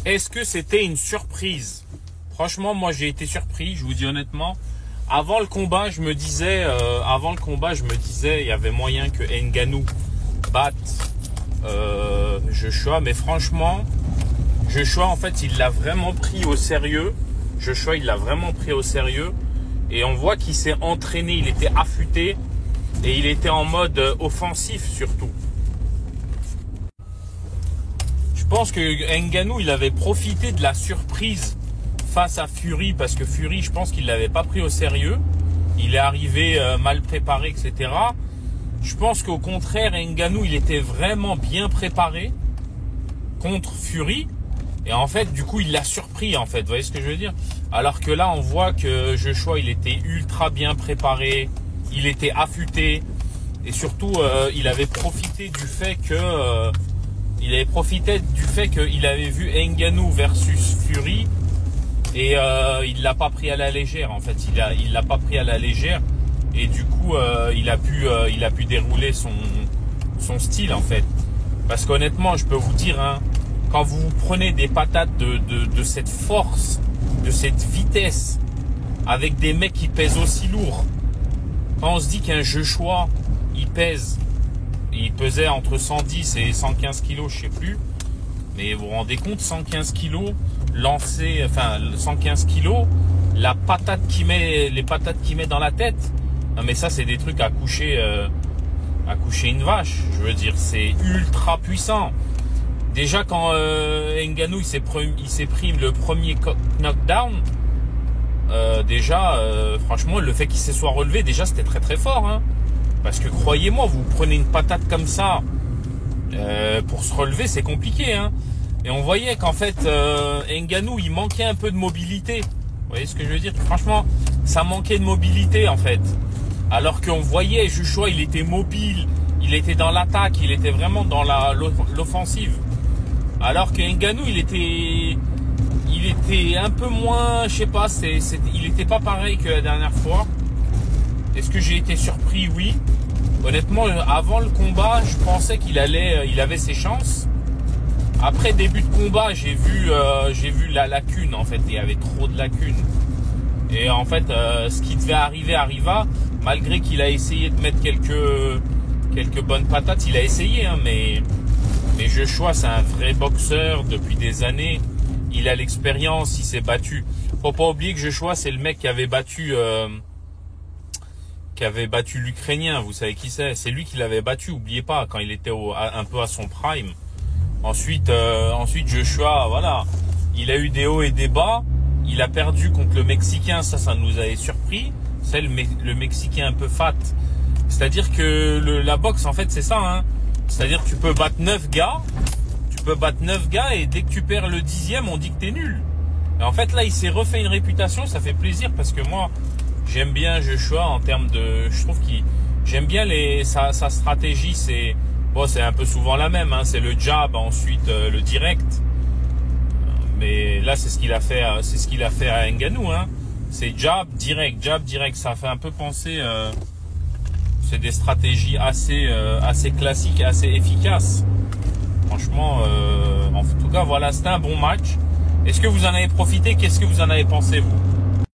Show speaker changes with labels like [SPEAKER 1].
[SPEAKER 1] Est-ce que c'était une surprise? Franchement, moi j'ai été surpris, je vous dis honnêtement. Avant le combat, je me disais, il y avait moyen que Ngannou batte Joshua, mais franchement, Joshua en fait, il l'a vraiment pris au sérieux. Et on voit qu'il s'est entraîné, il était affûté et il était en mode offensif surtout. Je pense que Ngannou, il avait profité de la surprise face à Fury, parce que Fury, je pense qu'il l'avait pas pris au sérieux. Il est arrivé mal préparé, etc. Je pense qu'au contraire, Ngannou, il était vraiment bien préparé contre Fury. Et en fait, du coup, il l'a surpris, en fait. Vous voyez ce que je veux dire? Alors que là, on voit que Joshua, il était ultra bien préparé. Il était affûté. Et surtout, il avait profité du fait que... qu'il avait vu Ngannou versus Fury. Et il l'a pas pris à la légère, en fait. Il l'a pas pris à la légère. Et du coup, il a pu dérouler son style, en fait. Parce qu'honnêtement, je peux vous dire, hein, quand vous prenez des patates de cette force, de cette vitesse, avec des mecs qui pèsent aussi lourd, quand on se dit qu'un Joshua, il pesait entre 110 et 115 kilos, je sais plus, mais vous vous rendez compte, 115 kilos, 115 kilos, les patates qu'il met dans la tête, non mais ça c'est des trucs à coucher une vache, je veux dire, c'est ultra puissant. Déjà quand Ngannou il s'est pris le premier knockdown, franchement le fait qu'il se soit relevé, déjà c'était très très fort, hein. Parce que croyez-moi, vous prenez une patate comme ça, pour se relever c'est compliqué, hein. Et on voyait qu'en fait Ngannou il manquait un peu de mobilité. Vous voyez ce que je veux dire? Franchement, ça manquait de mobilité en fait. Alors qu'on voyait Joshua, il était mobile, il était dans l'attaque, il était vraiment dans l'offensive. Alors que Ngannou, il était un peu moins, je sais pas, il était pas pareil que la dernière fois. Est-ce que j'ai été surpris? Oui. Honnêtement, avant le combat, je pensais il avait ses chances. Après début de combat, j'ai vu la lacune en fait. Il y avait trop de lacunes. Et en fait, ce qui devait arriver arriva. Malgré qu'il a essayé de mettre quelques bonnes patates, il a essayé, hein, mais Joshua, c'est un vrai boxeur depuis des années. Il a l'expérience, il s'est battu. Faut pas oublier que Joshua, c'est le mec qui avait battu l'Ukrainien. Vous savez qui c'est? C'est lui qui l'avait battu. Oubliez pas, quand il était un peu à son prime. Ensuite, Joshua, voilà, il a eu des hauts et des bas. Il a perdu contre le Mexicain, ça nous avait surpris. C'est le Mexicain un peu fat. C'est-à-dire que la boxe, en fait, c'est ça, hein. C'est-à-dire que tu peux battre 9 gars, et dès que tu perds le 10e, on dit que t'es nul. Et en fait, là, il s'est refait une réputation, ça fait plaisir parce que moi, j'aime bien Joshua en termes de... Je trouve j'aime bien sa stratégie, c'est un peu souvent la même, hein. C'est le jab, ensuite le direct. Mais là, c'est ce qu'il a fait à Ngannou, hein. C'est jab, direct. Ça fait un peu penser... c'est des stratégies assez classiques, assez efficaces. Franchement, en tout cas, voilà, c'était un bon match. Est-ce que vous en avez profité? Qu'est-ce que vous en avez pensé, vous?